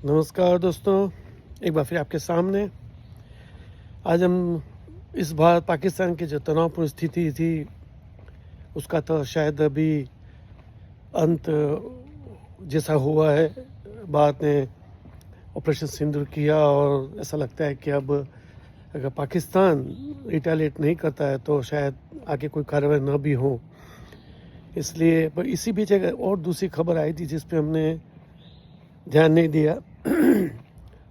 नमस्कार दोस्तों, एक बार फिर आपके सामने। आज हम इस भारत पाकिस्तान की जो तनावपूर्ण स्थिति थी, उसका तो शायद अभी अंत जैसा हुआ है। भारत ने ऑपरेशन सिंदूर किया और ऐसा लगता है कि अब अगर पाकिस्तान रिटेलिएट नहीं करता है तो शायद आगे कोई कार्रवाई न भी हो। इसलिए पर इसी बीच एक और दूसरी खबर आई थी जिस पे हमने ध्यान नहीं दिया।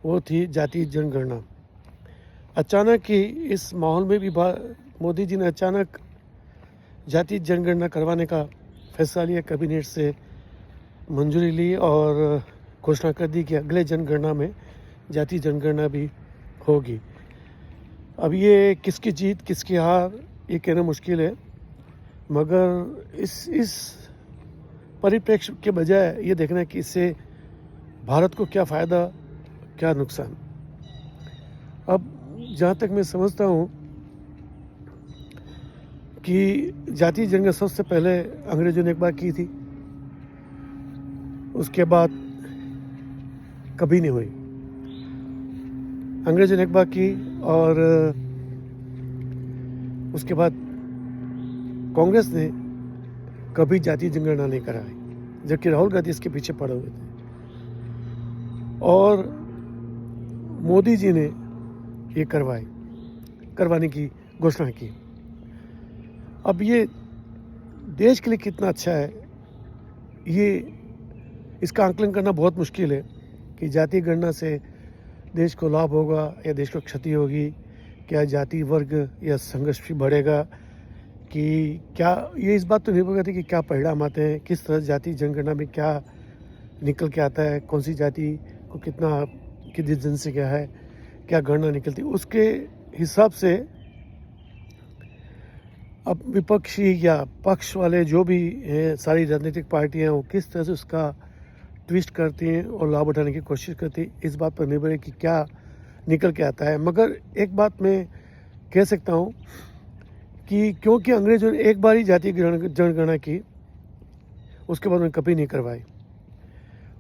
वो थी जातीय जनगणना। अचानक ही इस माहौल में भी मोदी जी ने अचानक जातीय जनगणना करवाने का फैसला लिया, कैबिनेट से मंजूरी ली और घोषणा कर दी कि अगले जनगणना में जातीय जनगणना भी होगी। अब ये किसकी जीत किसकी हार ये कहना मुश्किल है, मगर इस परिप्रेक्ष्य के बजाय ये देखना कि इससे भारत को क्या फ़ायदा क्या नुकसान। अब जहाँ तक मैं समझता हूँ कि जातीय जनगणना सबसे पहले अंग्रेजों ने एक बार की थी, उसके बाद कभी नहीं हुई। अंग्रेजों ने एक बार की और उसके बाद कांग्रेस ने कभी जातीय जनगणना नहीं कराई, जबकि राहुल गांधी इसके पीछे पड़े हुए थे। और मोदी जी ने ये करवाने की घोषणा की। अब ये देश के लिए कितना अच्छा है, ये इसका आकलन करना बहुत मुश्किल है कि जातीय गणना से देश को लाभ होगा या देश को क्षति होगी, क्या जाति वर्ग या संघर्ष भी बढ़ेगा, कि क्या ये इस बात तो निर्भर करती है कि क्या परिणाम आते हैं, किस तरह जातीय जनगणना में क्या निकल के आता है, कौन सी जाति को कितनी जनसंख्या है, क्या गणना निकलती है, उसके हिसाब से अब विपक्षी या पक्ष वाले जो भी हैं, सारी राजनीतिक पार्टियां, वो किस तरह से उसका ट्विस्ट करती हैं और लाभ उठाने की कोशिश करती हैं, इस बात पर निर्भर है कि क्या निकल के आता है। मगर एक बात मैं कह सकता हूँ कि क्योंकि अंग्रेजों ने एक बार ही जातीय जनगणना की, उसके बाद उन्होंने कभी नहीं करवाई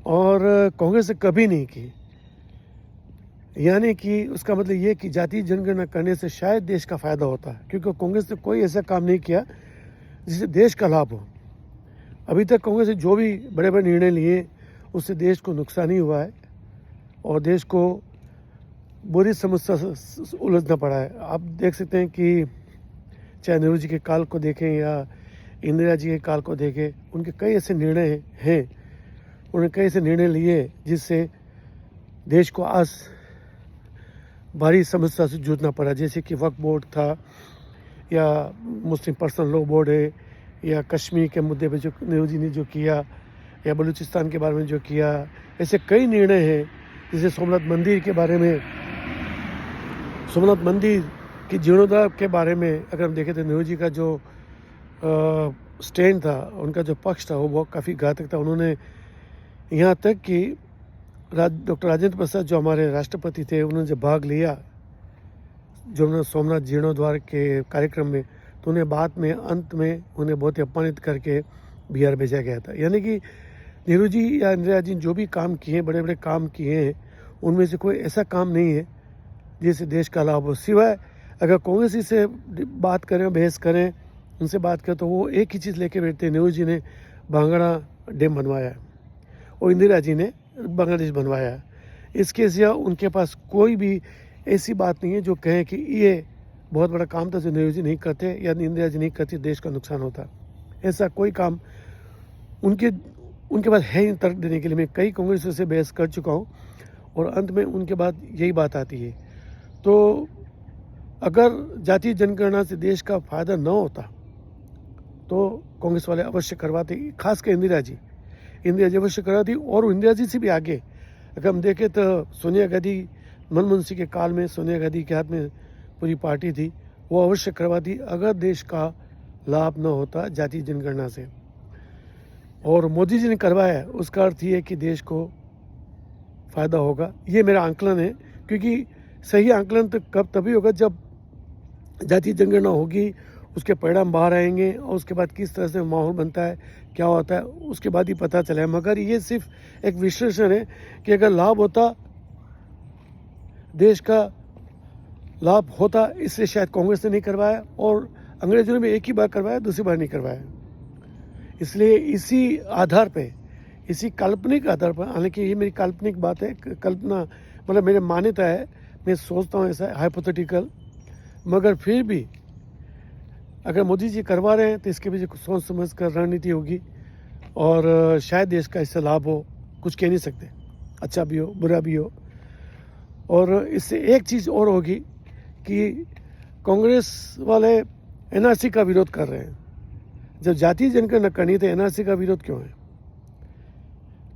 और कांग्रेस ने कभी नहीं की, यानी कि उसका मतलब ये कि जातीय जनगणना करने से शायद देश का फ़ायदा होता है, क्योंकि कांग्रेस ने कोई ऐसा काम नहीं किया जिससे देश का लाभ हो। अभी तक कांग्रेस ने जो भी बड़े बड़े निर्णय लिए उससे देश को नुकसान ही हुआ है और देश को बुरी समस्या से उलझना पड़ा है। आप देख सकते हैं कि चाहे नेहरू जी के काल को देखें या इंदिरा जी के काल को देखें, उनके कई ऐसे निर्णय हैं, उन्होंने कई ऐसे निर्णय लिए जिससे देश को आज भारी समस्या से जूझना पड़ा, जैसे कि वक्फ बोर्ड था या मुस्लिम पर्सनल लॉ बोर्ड है या कश्मीर के मुद्दे पे जो नेहरू जी ने जो किया या बलूचिस्तान के बारे में जो किया, ऐसे कई निर्णय हैं। जैसे सोमनाथ मंदिर के बारे में, सोमनाथ मंदिर की जीर्णोद्धार के बारे में अगर हम देखें तो नेहरू जी का जो स्टैंड था, उनका जो पक्ष था, वो काफ़ी घातक था। उन्होंने यहाँ तक कि डॉक्टर राजेंद्र प्रसाद जो हमारे राष्ट्रपति थे, उन्होंने जब भाग लिया जो उन्होंने सोमनाथ जीर्णोद्धार के कार्यक्रम में, तो उन्हें बाद में अंत में उन्हें बहुत ही अपमानित करके बिहार भेजा गया था। यानी कि नेहरू जी या इंदिरा जी जो भी काम किए, बड़े बड़े काम किए हैं, उनमें से कोई ऐसा काम नहीं है जिससे देश का लाभ हो, सिवाय अगर कांग्रेस ही से बात करें, बहस करें, उनसे बात करें तो वो एक ही चीज़ लेके बैठते हैं। नेहरू जी ने भांगड़ा डैम बनवाया और इंदिरा जी ने बांग्लादेश बनवाया। इसके सिवा उनके पास कोई भी ऐसी बात नहीं है जो कहें कि ये बहुत बड़ा काम था जो नेहरू जी नहीं करते या इंदिरा जी नहीं करती, देश का नुकसान होता। ऐसा कोई काम उनके पास है ही तर्क देने के लिए। मैं कई कांग्रेस से बहस कर चुका हूँ और अंत में उनके बाद यही बात आती है। तो अगर जातीय जनगणना से देश का फ़ायदा न होता तो कांग्रेस वाले अवश्य करवाते, खासकर इंदिरा जी अवश्य कराती। और इंदिरा जी से भी आगे अगर हम देखें तो सोनिया गांधी, मनमोहन सिंह के काल में सोनिया गांधी के हाथ में पूरी पार्टी थी, वो अवश्य करवाती अगर देश का लाभ न होता जातीय जनगणना से। और मोदी जी ने करवाया, उसका अर्थ ये है कि देश को फ़ायदा होगा। ये मेरा आंकलन है, क्योंकि सही आंकलन तो तभी होगा जब जातीय जनगणना होगी उसके परिणाम बाहर आएंगे और उसके बाद किस तरह से माहौल बनता है, क्या होता है, उसके बाद ही पता चला है। मगर ये सिर्फ एक विश्लेषण है कि अगर लाभ होता, देश का लाभ होता, इसलिए शायद कांग्रेस ने नहीं करवाया और अंग्रेजों ने भी एक ही बार करवाया, दूसरी बार नहीं करवाया। इसलिए इसी आधार पे, इसी काल्पनिक आधार पर, हालांकि ये मेरी काल्पनिक बात है, कल्पना मतलब मेरी मान्यता है, मैं सोचता हूँ ऐसा हाइपोथेटिकल, मगर फिर भी अगर मोदी जी करवा रहे हैं तो इसके पीछे कुछ सोच समझ कर रणनीति होगी और शायद देश का इससे लाभ हो, कुछ कह नहीं सकते, अच्छा भी हो बुरा भी हो। और इससे एक चीज़ और होगी कि कांग्रेस वाले एनआरसी का विरोध कर रहे हैं। जब जातीय जनगणना करनी है तो एनआरसी का विरोध क्यों है?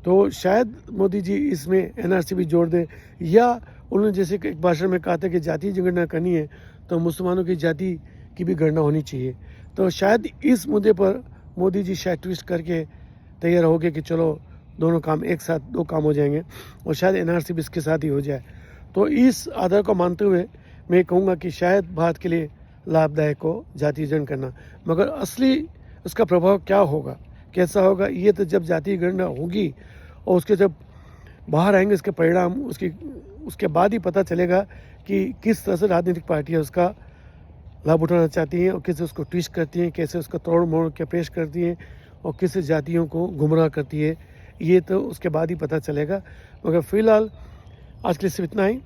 तो शायद मोदी जी इसमें एनआरसी भी जोड़ दें, या उन्होंने जैसे एक भाषण में कहा था कि जातीय जनगणना करनी है तो मुसलमानों की जाति की भी गणना होनी चाहिए। तो शायद इस मुद्दे पर मोदी जी शायद ट्विस्ट करके तैयार हो गए कि चलो दोनों काम एक साथ, दो काम हो जाएंगे और शायद एनआरसी भी इसके साथ ही हो जाए। तो इस आधार को मानते हुए मैं कहूँगा कि शायद भारत के लिए लाभदायक हो जातीय जनगणना, मगर असली उसका प्रभाव क्या होगा, कैसा होगा, ये तो जब जातीय गणना होगी और उसके जब बाहर आएंगे उसके परिणाम, उसके बाद ही पता चलेगा कि किस तरह से राजनीतिक पार्टियाँ उसका लाभ उठाना चाहती हैं और कैसे उसको ट्विस्ट करती हैं, कैसे उसको तोड़ मोड़ के पेश करती हैं और किस जातियों को गुमराह करती है। ये तो उसके बाद ही पता चलेगा। मगर फ़िलहाल आज के लिए सिर्फ इतना ही।